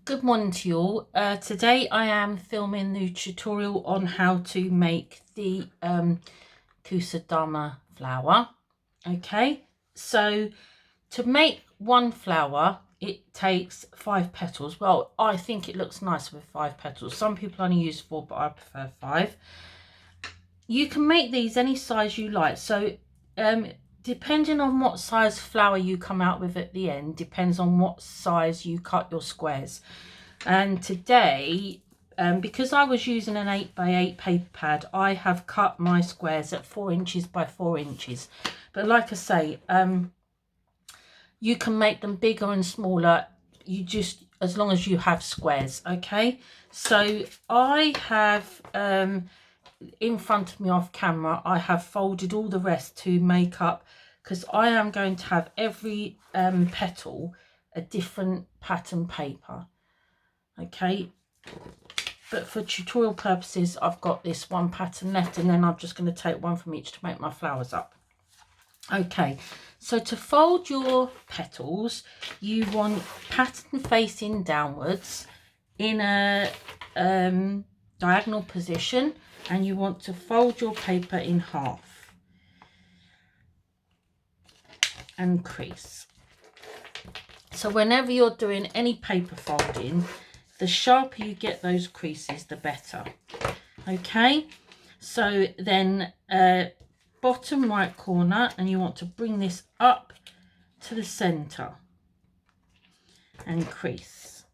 Good morning to you all. Today I am filming the tutorial on how to make the kusudama flower. Okay, so to make one flower it takes 5 petals. Well, I think it looks nice with 5 petals. Some people only use 4, but I prefer 5. You can make these any size you like, so depending on what size flower you come out with at the end depends on what size you cut your squares. And today, because I was using an 8x8 paper pad, I have cut my squares at 4 inches by 4 inches. But like I say, you can make them bigger and smaller, as long as you have squares. Okay, so I have in front of me off camera, I have folded all the rest to make up, because I am going to have every petal a different pattern paper. Okay, but for tutorial purposes I've got this one pattern left, and then I'm just going to take one from each to make my flowers up. Okay, so to fold your petals you want pattern facing downwards in a diagonal position, and you want to fold your paper in half and crease. So whenever you're doing any paper folding, the sharper you get those creases, the better. Okay, so then bottom right corner, and you want to bring this up to the center and crease.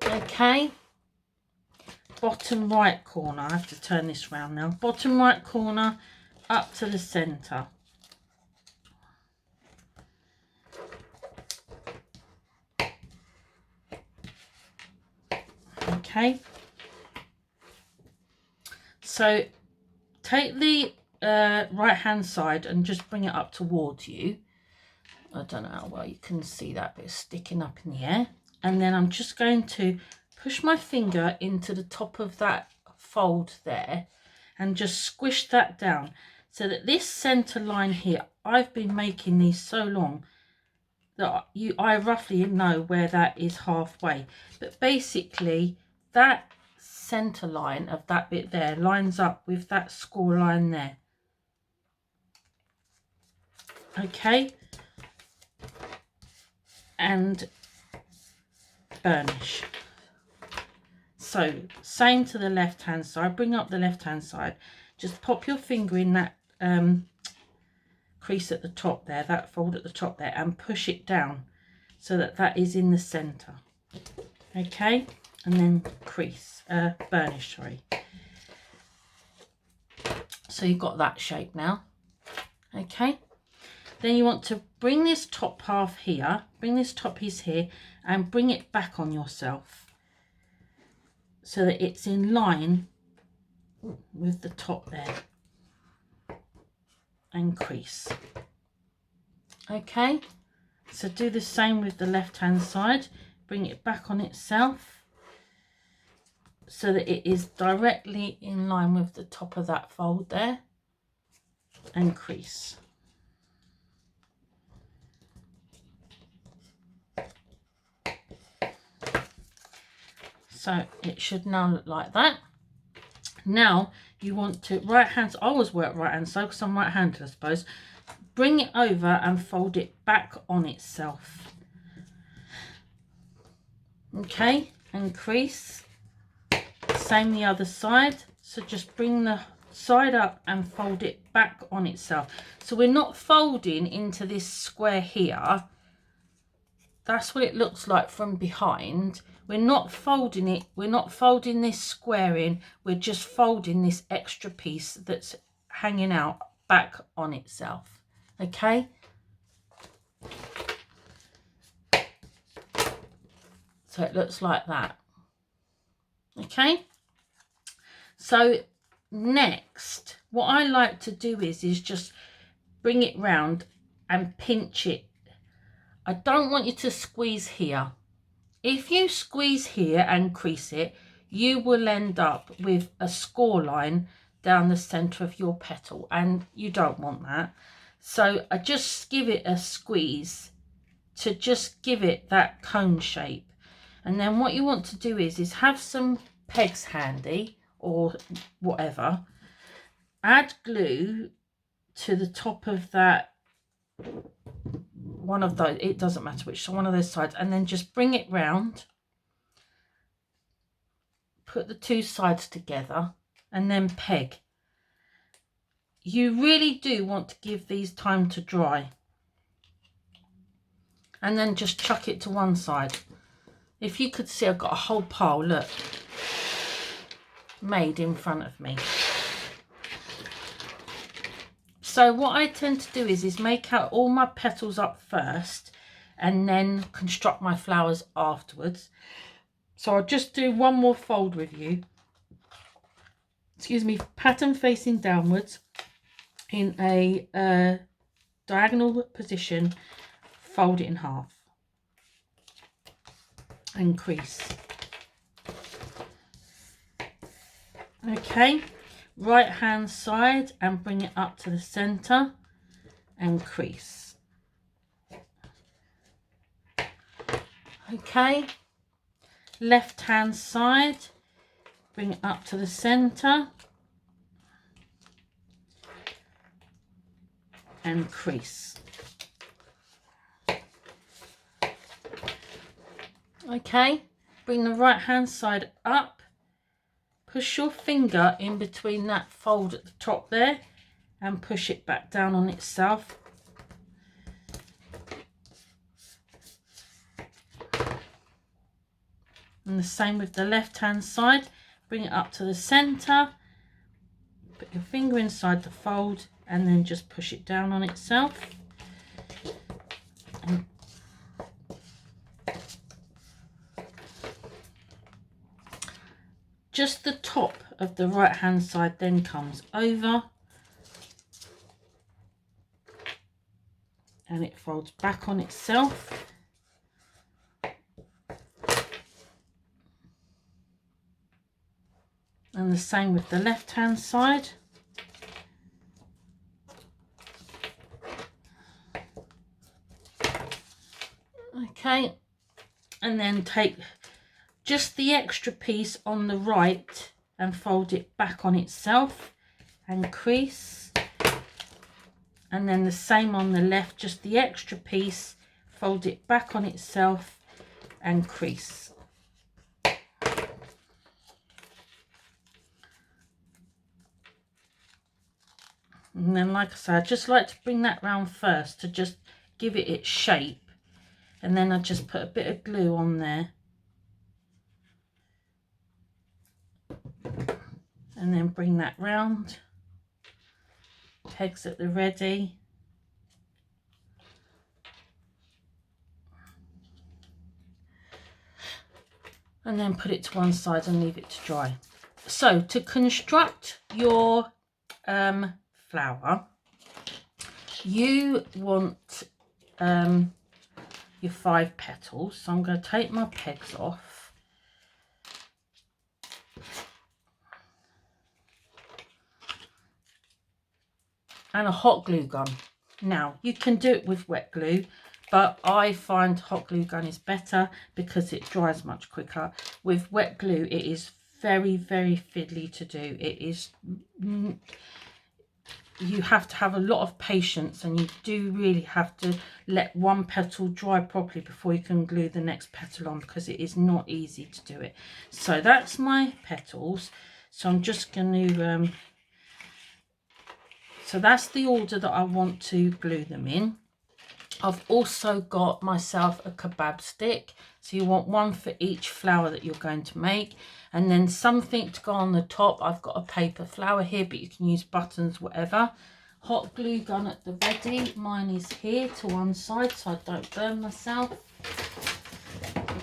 Okay, bottom right corner, I have to turn this round now, bottom right corner up to the center. Okay, so take the right hand side and just bring it up towards you. I don't know how well you can see that, but it's sticking up in the air. And then I'm just going to push my finger into the top of that fold there and just squish that down, so that this center line here, I've been making these so long that I roughly know where that is halfway, but basically that center line of that bit there lines up with that score line there. Okay, and burnish. So same to the left hand side, bring up the left hand side, just pop your finger in that crease at the top there, that fold at the top there, and push it down so that that is in the center. Okay, and then crease, burnish, sorry. So you've got that shape now. Okay, then you want to bring this top half here, bring this top piece here, and bring it back on yourself so that it's in line with the top there, and crease. Okay, so do the same with the left hand side, bring it back on itself so that it is directly in line with the top of that fold there, and crease. So it should now look like that. Now you want to right hand, I always work right hand side because I'm right handed I suppose, bring it over and fold it back on itself. Okay, and crease. Same the other side, so just bring the side up and fold it back on itself. So we're not folding into this square here, that's what it looks like from behind. We're not folding it, we're not folding this square in, we're just folding this extra piece that's hanging out back on itself. Okay, so it looks like that. Okay, so next what I like to do is just bring it round and pinch it. I don't want you to squeeze here. If you squeeze here and crease it, you will end up with a score line down the center of your petal, and you don't want that. So I just give it a squeeze to just give it that cone shape. And then what you want to do is have some pegs handy or whatever. Add glue to the top of that, one of those, it doesn't matter which, so one of those sides, and then just bring it round, put the two sides together, and then peg. You really do want to give these time to dry, and then just chuck it to one side. If you could see, I've got a whole pile, look, made in front of me. So what I tend to do is make out all my petals up first and then construct my flowers afterwards. So I'll just do one more fold with you. Excuse me, pattern facing downwards in a diagonal position, fold it in half and crease. Okay, right hand side and bring it up to the center and crease. Okay, left hand side, bring it up to the center and crease. Okay, bring the right hand side up, push your finger in between that fold at the top there and push it back down on itself. And the same with the left hand side, bring it up to the center, put your finger inside the fold and then just push it down on itself. And just the top of the right hand side then comes over and it folds back on itself. And the same with the left hand side. Okay, and then take just the extra piece on the right and fold it back on itself and crease. And then the same on the left, just the extra piece, fold it back on itself and crease. And then, like I said, I just like to bring that round first to just give it its shape. And then I just put a bit of glue on there. And then bring that round. Pegs at the ready. And then put it to one side and leave it to dry. So to construct your flower, you want your 5 petals. So I'm going to take my pegs off. And a hot glue gun. Now you can do it with wet glue, but I find hot glue gun is better because it dries much quicker. With wet glue it is very, very fiddly to do. It is, you have to have a lot of patience and you do really have to let one petal dry properly before you can glue the next petal on, because it is not easy to do it. So that's my petals. So I'm just going to so that's the order that I want to glue them in. I've also got myself a kebab stick. So you want one for each flower that you're going to make. And then something to go on the top. I've got a paper flower here, but you can use buttons, whatever. Hot glue gun at the ready. Mine is here to one side so I don't burn myself.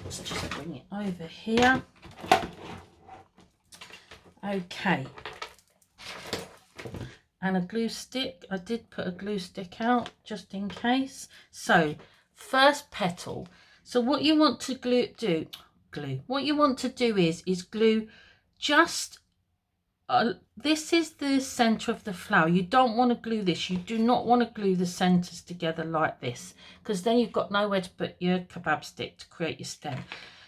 Let's just bring it over here. Okay. And a glue stick. I did put a glue stick out just in case. So first petal. So what you want to what you want to do is glue just this is the center of the flower. You don't want to glue this. You do not want to glue the centers together like this, because then you've got nowhere to put your kebab stick to create your stem.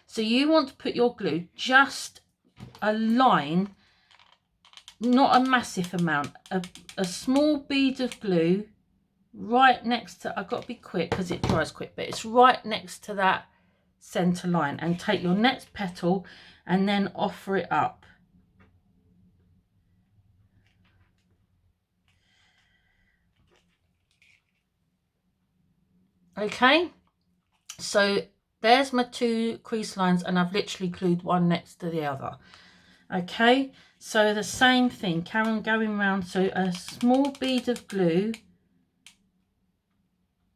So you want to put your glue just a line, not a massive amount, a small bead of glue right next to, I've got to be quick because it dries quick, but it's right next to that center line. And take your next petal and then offer it up. Okay, so there's my 2 crease lines, and I've literally glued one next to the other. Okay, so the same thing, carry on going round. So a small bead of glue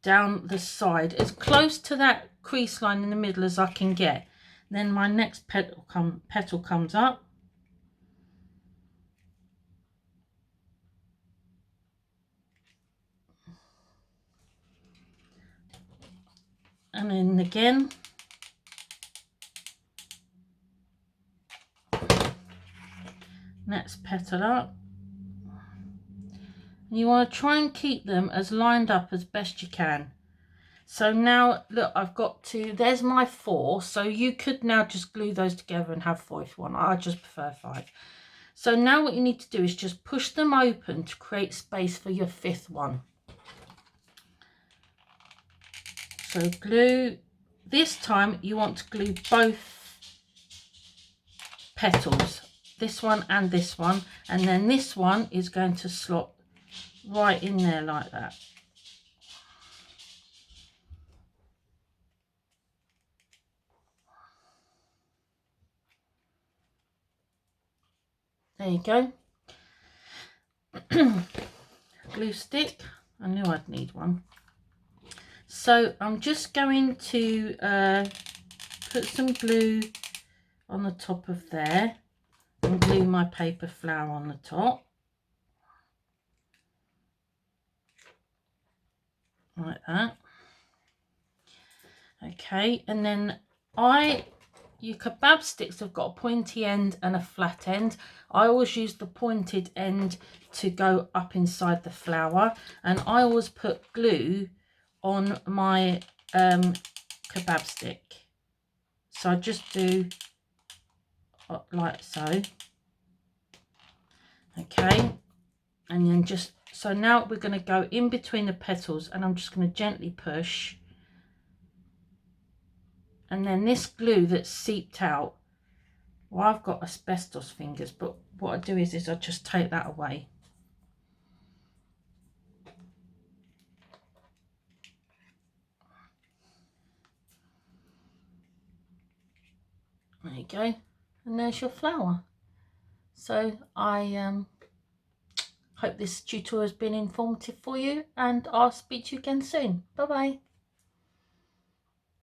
down the side, as close to that crease line in the middle as I can get. Then my next petal comes up. And then again. Next petal up. And you want to try and keep them as lined up as best you can. So now look, I've got there's my 4. So you could now just glue those together and have 4 if you want. I just prefer 5. So now what you need to do is just push them open to create space for your 5th one. So glue, this time you want to glue both petals, this one and this one, and then this one is going to slot right in there like that. There you go. Glue stick, I knew I'd need one. So I'm just going to put some glue on the top of there and glue my paper flower on the top. Like that. Okay, and then your kebab sticks have got a pointy end and a flat end. I always use the pointed end to go up inside the flower, and I always put glue on my kebab stick. So I just do like so. Okay, and then just, so now we're going to go in between the petals, and I'm just going to gently push. And then this glue that's seeped out, well, I've got asbestos fingers, but what I do is I just take that away. There you go, and there's your flower. So I hope this tutorial has been informative for you, and I'll speak to you again soon. Bye bye.